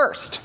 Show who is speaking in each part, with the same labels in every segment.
Speaker 1: first,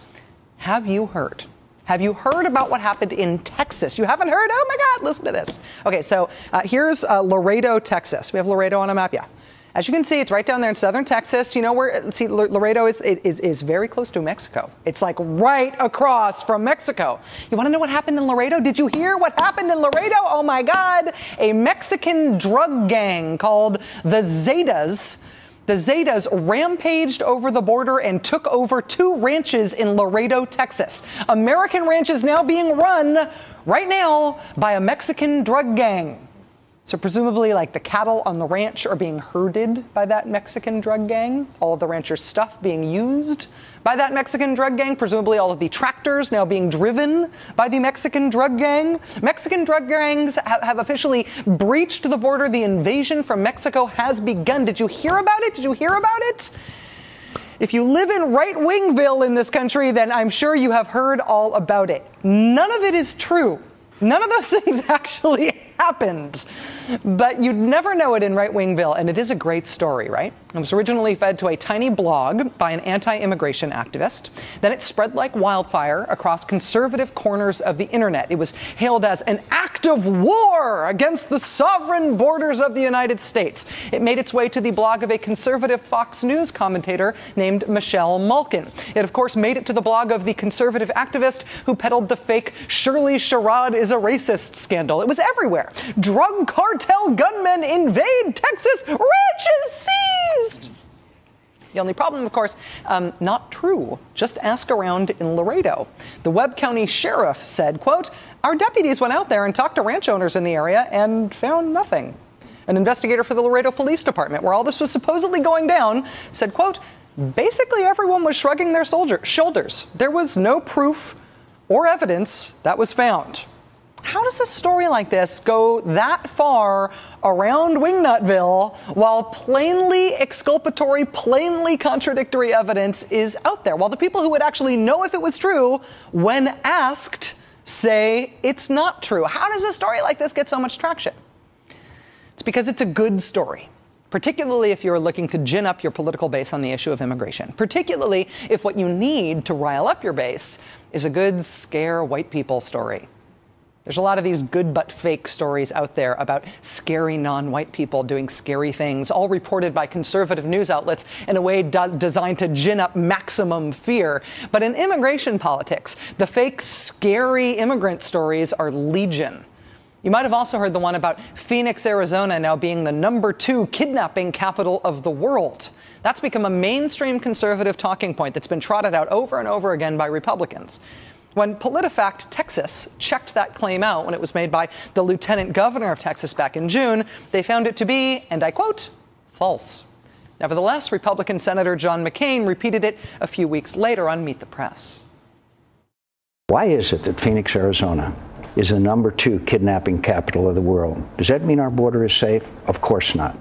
Speaker 1: have you heard? Have you heard about what happened in Texas? You haven't heard? Oh my God, listen to this. Okay, so here's Laredo, Texas. We have Laredo on a map, yeah. As you can see, it's right down there in southern Texas. You know where, see, Laredo is very close to Mexico. It's like right across from Mexico. You want to know what happened in Laredo? Did you hear what happened in Laredo? Oh my God, a Mexican drug gang called the Zetas. The Zetas rampaged over the border and took over 2 ranches in Laredo, Texas. American ranches now being run right now by a Mexican drug gang. So presumably, like, the cattle on the ranch are being herded by that Mexican drug gang. All of the rancher's stuff being used by that Mexican drug gang. Presumably all of the tractors now being driven by the Mexican drug gang. Mexican drug gangs have officially breached the border. The invasion from Mexico has begun. Did you hear about it? Did you hear about it? If you live in right-wingville in this country, then I'm sure you have heard all about it. None of it is true. None of those things actually happened, but you'd never know it in right-wingville, and it is a great story, right? It was originally fed to a tiny blog by an anti-immigration activist. Then it spread like wildfire across conservative corners of the internet. It was hailed as an act of war against the sovereign borders of the United States. It made its way to the blog of a conservative Fox News commentator named Michelle Malkin. It, of course, made it to the blog of the conservative activist who peddled the fake Shirley Sherrod is a racist scandal. It was everywhere. Drug cartel gunmen invade Texas, ranches seized. The only problem, of course, not true. Just ask around in Laredo. The Webb County Sheriff said, quote, "Our deputies went out there and talked to ranch owners in the area and found nothing." An investigator for the Laredo Police Department, where all this was supposedly going down, said, quote, "Basically everyone was shrugging their shoulders. There was no proof or evidence that was found." How does a story like this go that far around Wingnutville while plainly exculpatory, plainly contradictory evidence is out there? While the people who would actually know if it was true, when asked, say it's not true. How does a story like this get so much traction? It's because it's a good story. Particularly if you're looking to gin up your political base on the issue of immigration. Particularly if what you need to rile up your base is a good scare white people story. There's a lot of these good but fake stories out there about scary non-white people doing scary things, all reported by conservative news outlets in a way designed to gin up maximum fear. But in immigration politics, the fake, scary immigrant stories are legion. You might have also heard the one about Phoenix, Arizona now being the #2 kidnapping capital of the world. That's become a mainstream conservative talking point that's been trotted out over and over again by Republicans. When PolitiFact Texas checked that claim out when it was made by the lieutenant governor of Texas back in June, they found it to be, and I quote, false. Nevertheless, Republican Senator John McCain repeated it a few weeks later on Meet the Press.
Speaker 2: Why is it that Phoenix, Arizona is the #2 kidnapping capital of the world? Does that mean our border is safe? Of course not.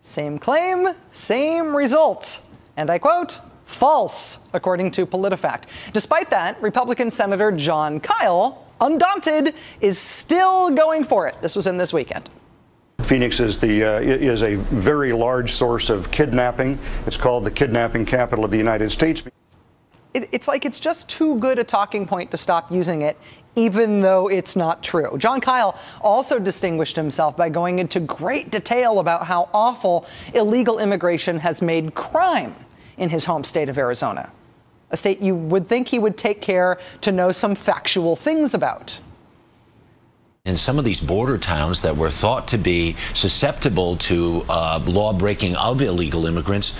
Speaker 1: Same claim, same result. And I quote, false, according to PolitiFact. Despite that, Republican Senator John Kyle, undaunted, is still going for it. This was in This Weekend.
Speaker 3: Phoenix is a very large source of kidnapping. It's called the kidnapping capital of the United States.
Speaker 1: It's like it's just too good a talking point to stop using it, even though it's not true. John Kyle also distinguished himself by going into great detail about how awful illegal immigration has made crime in his home state of Arizona, a state you would think he would take care to know some factual things about.
Speaker 4: In some of these border towns that were thought to be susceptible to law breaking of illegal immigrants,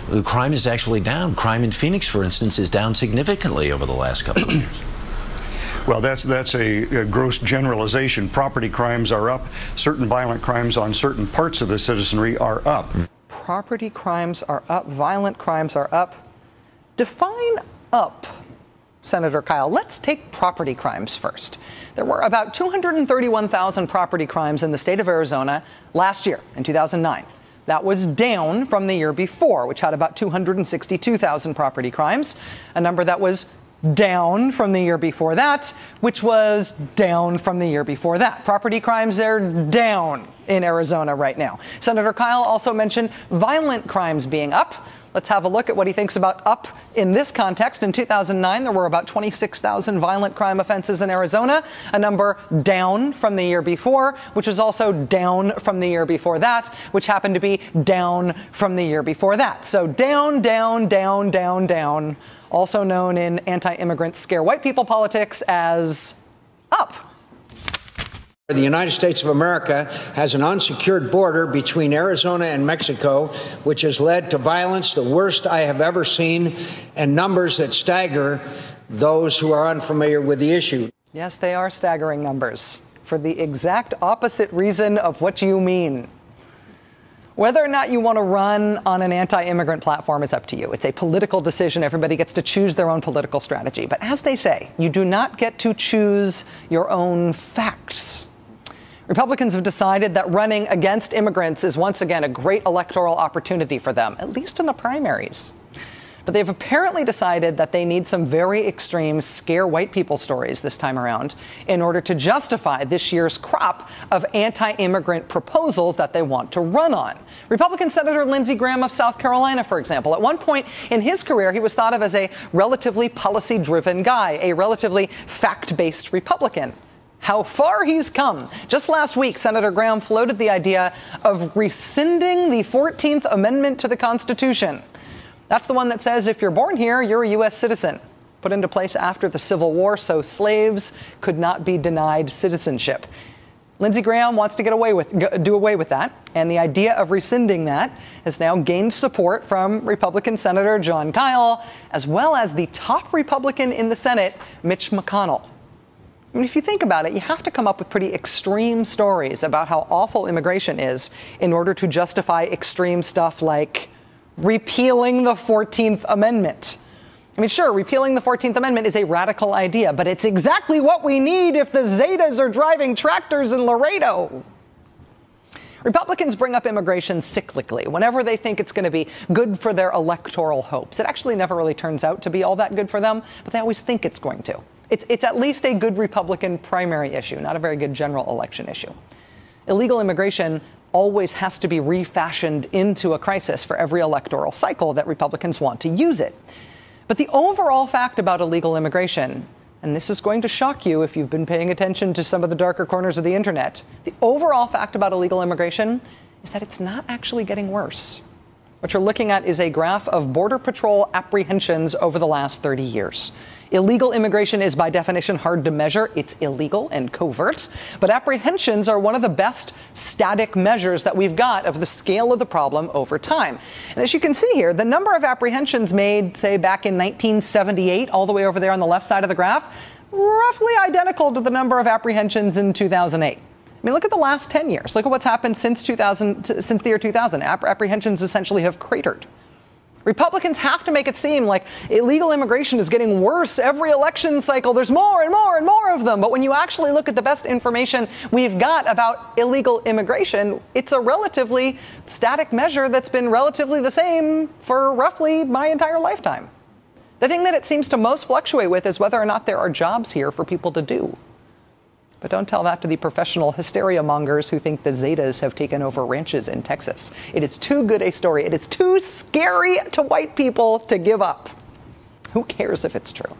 Speaker 4: the crime is actually down. Crime in Phoenix, for instance, is down significantly over the last couple of years.
Speaker 3: Well, that's a gross generalization. Property crimes are up. Certain violent crimes on certain parts of the citizenry are up.
Speaker 1: Property crimes are up. Violent crimes are up. Define up, Senator Kyle. Let's take property crimes first. There were about 231,000 property crimes in the state of Arizona last year, in 2009. That was down from the year before, which had about 262,000 property crimes, a number that was down from the year before that, which was down from the year before that. Property crimes are down in Arizona right now. Senator Kyle also mentioned violent crimes being up. Let's have a look at what he thinks about up in this context. In 2009, there were about 26,000 violent crime offenses in Arizona, a number down from the year before, which was also down from the year before that, which happened to be down from the year before that. So down, down, down, down, down, also known in anti-immigrant scare white people politics as up.
Speaker 5: The United States of America has an unsecured border between Arizona and Mexico, which has led to violence, the worst I have ever seen, and numbers that stagger those who are unfamiliar with the issue.
Speaker 1: Yes, they are staggering numbers for the exact opposite reason of what you mean. Whether or not you want to run on an anti-immigrant platform is up to you. It's a political decision. Everybody gets to choose their own political strategy. But as they say, you do not get to choose your own facts. Republicans have decided that running against immigrants is once again a great electoral opportunity for them, at least in the primaries. But they've apparently decided that they need some very extreme scare white people stories this time around in order to justify this year's crop of anti-immigrant proposals that they want to run on. Republican Senator Lindsey Graham of South Carolina, for example, at one point in his career, he was thought of as a relatively policy-driven guy, a relatively fact-based Republican. How far he's come. Just last week, Senator Graham floated the idea of rescinding the 14th Amendment to the Constitution. That's the one that says if you're born here, you're a U.S. citizen. Put into place after the Civil War, so slaves could not be denied citizenship. Lindsey Graham wants to do away with that, and the idea of rescinding that has now gained support from Republican Senator John Kyle, as well as the top Republican in the Senate, Mitch McConnell. I mean, if you think about it, you have to come up with pretty extreme stories about how awful immigration is in order to justify extreme stuff like repealing the 14th Amendment. I mean, sure, repealing the 14th Amendment is a radical idea, but it's exactly what we need if the Zetas are driving tractors in Laredo. Republicans bring up immigration cyclically, whenever they think it's going to be good for their electoral hopes. It actually never really turns out to be all that good for them, but they always think it's going to. It's at least a good Republican primary issue, not a very good general election issue. Illegal immigration always has to be refashioned into a crisis for every electoral cycle that Republicans want to use it. But the overall fact about illegal immigration, and this is going to shock you if you've been paying attention to some of the darker corners of the internet, the overall fact about illegal immigration is that it's not actually getting worse. What you're looking at is a graph of Border Patrol apprehensions over the last 30 years. Illegal immigration is by definition hard to measure. It's illegal and covert. But apprehensions are one of the best static measures that we've got of the scale of the problem over time. And as you can see here, the number of apprehensions made, say, back in 1978, all the way over there on the left side of the graph, roughly identical to the number of apprehensions in 2008. I mean, look at the last 10 years. Look at what's happened since the year 2000. Apprehensions essentially have cratered. Republicans have to make it seem like illegal immigration is getting worse every election cycle. There's more and more and more of them. But when you actually look at the best information we've got about illegal immigration, it's a relatively static measure that's been relatively the same for roughly my entire lifetime. The thing that it seems to most fluctuate with is whether or not there are jobs here for people to do. But don't tell that to the professional hysteria mongers who think the Zetas have taken over ranches in Texas. It is too good a story. It is too scary to white people to give up. Who cares if it's true?